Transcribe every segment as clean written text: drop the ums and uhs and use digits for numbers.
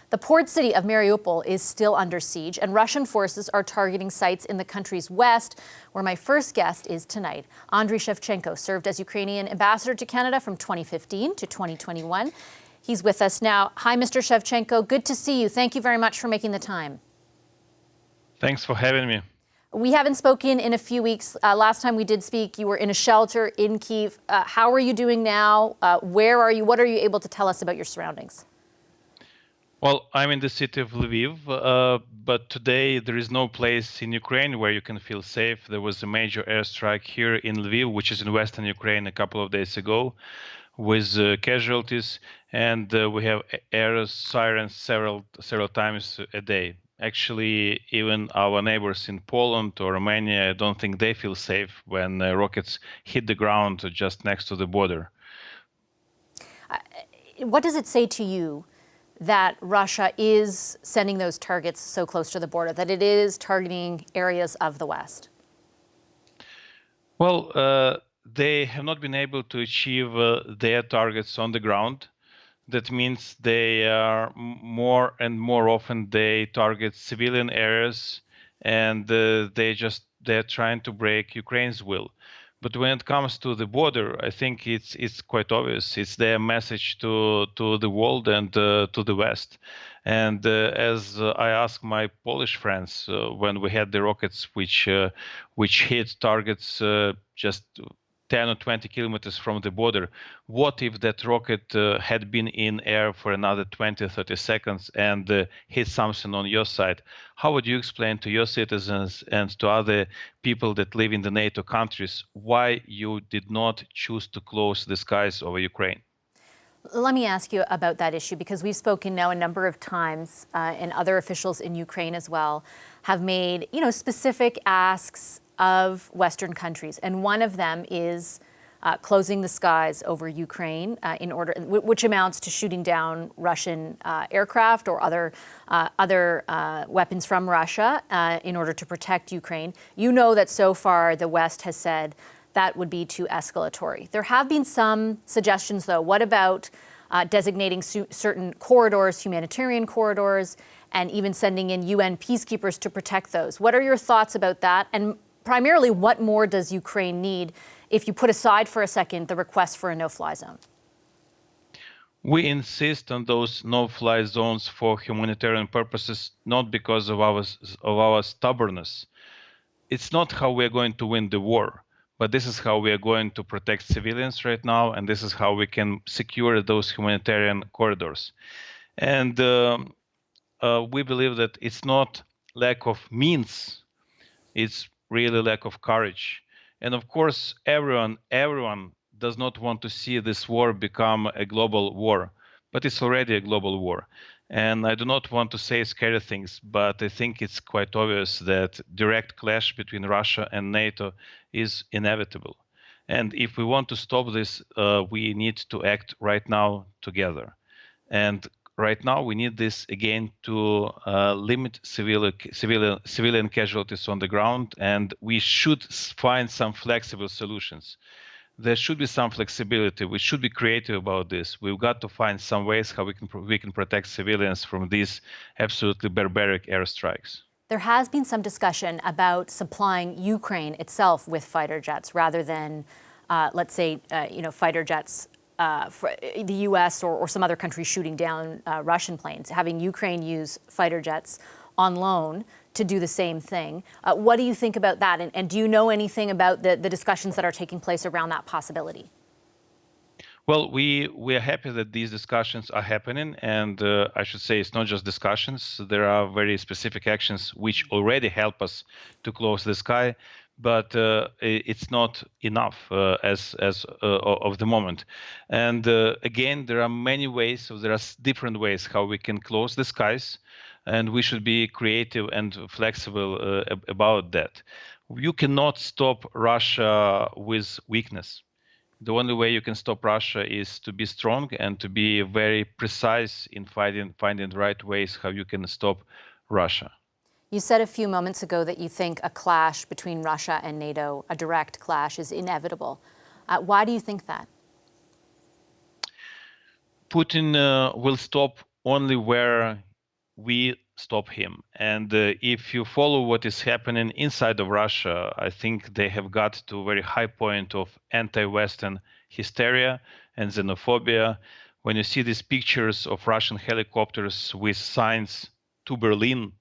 The port city of Mariupol is still under siege, and Russian forces are targeting sites in the country's west, where my first guest is tonight. Adriy Shevchenko served as Ukrainian ambassador to Canada from 2015 to 2021. He's with us now. Hi, Mr. Shevchenko. Good to see you. Thank you very much for making the time. Thanks for having me. We haven't spoken in a few weeks. Last time we did speak, you were in a shelter in Kyiv. How are you doing now? Where are you? What are you able to tell us about your surroundings? Well, I'm in the city of Lviv, but today there is no place in Ukraine where you can feel safe. There was a major airstrike here in Lviv, which is in western Ukraine, a couple of days ago, with casualties, and we have air sirens several times a day. Actually, even our neighbors in Poland or Romania, I don't think they feel safe when rockets hit the ground just next to the border. What does it say to you that Russia is sending those targets so close to the border, that it is targeting areas of the West? Well, they have not been able to achieve their targets on the ground. That means they are more and more often they target civilian areas, and they're trying to break Ukraine's will. But when it comes to the border, I think it's quite obvious. It's their message to the world and to the West. And as I asked my Polish friends when we had the rockets which hit targets just 10 or 20 kilometers from the border, what if that rocket had been in air for another 20 or 30 seconds and hit something on your side? How would you explain to your citizens and to other people that live in the NATO countries why you did not choose to close the skies over Ukraine? Let me ask you about that issue, because we've spoken now a number of times, and other officials in Ukraine as well have made, specific asks of Western countries, and one of them is closing the skies over Ukraine which amounts to shooting down Russian aircraft or other weapons from Russia in order to protect Ukraine. You know that so far the West has said that would be too escalatory. There have been some suggestions, though. What about designating certain corridors, humanitarian corridors, and even sending in UN peacekeepers to protect those? What are your thoughts about that? And primarily, what more does Ukraine need if you put aside for a second the request for a no-fly zone? We insist on those no-fly zones for humanitarian purposes, not because of our stubbornness. It's not how we are going to win the war, but this is how we are going to protect civilians right now, and this is how we can secure those humanitarian corridors. And we believe that it's not lack of means, it's really lack of courage. And of course, everyone does not want to see this war become a global war, but it's already a global war. And I do not want to say scary things, but I think it's quite obvious that direct clash between Russia and NATO is inevitable. And if we want to stop this, we need to act right now together. And right now, we need this again to limit civilian casualties on the ground, and we should find some flexible solutions. There should be some flexibility. We should be creative about this. We've got to find some ways how we can protect civilians from these absolutely barbaric airstrikes. There has been some discussion about supplying Ukraine itself with fighter jets rather than, let's say, fighter jets for the U.S. or some other country shooting down Russian planes, having Ukraine use fighter jets on loan to do the same thing. What do you think about that? And do you know anything about the discussions that are taking place around that possibility? Well, we are happy that these discussions are happening, and I should say it's not just discussions. There are very specific actions which already help us to close the sky, but it's not enough as of the moment. And again, there are many ways, so there are different ways how we can close the skies, and we should be creative and flexible about that. You cannot stop Russia with weakness. The only way you can stop Russia is to be strong and to be very precise in finding the right ways how you can stop Russia. You said a few moments ago that you think a clash between Russia and NATO, a direct clash, is inevitable. Why do you think that? Putin will stop only where we stop him. And if you follow what is happening inside of Russia, I think they have got to a very high point of anti-Western hysteria and xenophobia. When you see these pictures of Russian helicopters with signs to Berlin,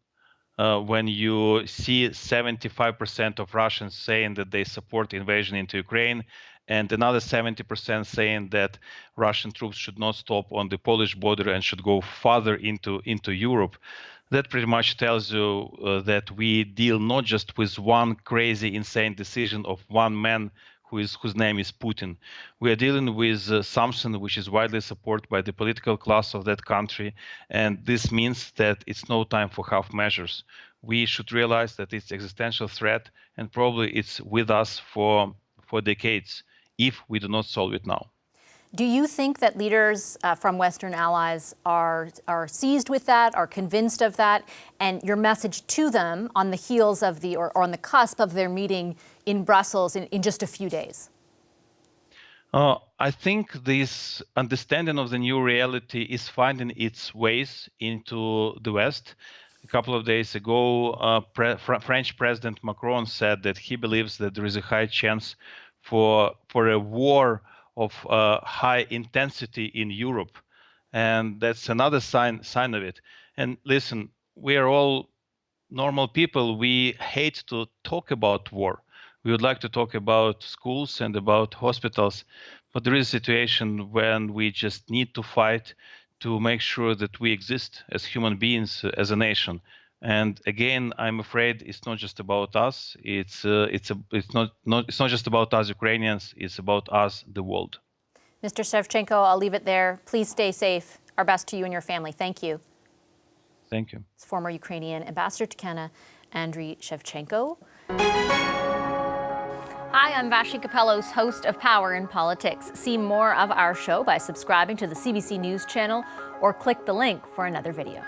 when you see 75% of Russians saying that they support invasion into Ukraine, and another 70% saying that Russian troops should not stop on the Polish border and should go farther into Europe, that pretty much tells you that we deal not just with one crazy, insane decision of one man whose name is Putin. We are dealing with something which is widely supported by the political class of that country, and this means that it's no time for half measures. We should realize that it's existential threat, and probably it's with us for decades if we do not solve it now. Do you think that leaders from Western allies are seized with that, are convinced of that, and your message to them on the heels of or on the cusp of their meeting in Brussels in just a few days? I think this understanding of the new reality is finding its ways into the West. A couple of days ago, French President Macron said that he believes that there is a high chance for a war of high intensity in Europe, and that's another sign of it. And listen, we are all normal people. We hate to talk about war. We would like to talk about schools and about hospitals, but there is a situation when we just need to fight to make sure that we exist as human beings, as a nation. And again, I'm afraid it's not just about us. It's not just about us Ukrainians. It's about us, the world. Mr. Shevchenko, I'll leave it there. Please stay safe. Our best to you and your family. Thank you. Thank you. It's former Ukrainian Ambassador to Canada, Adriy Shevchenko. Hi, I'm Vashi Capellos, host of Power in Politics. See more of our show by subscribing to the CBC News channel or click the link for another video.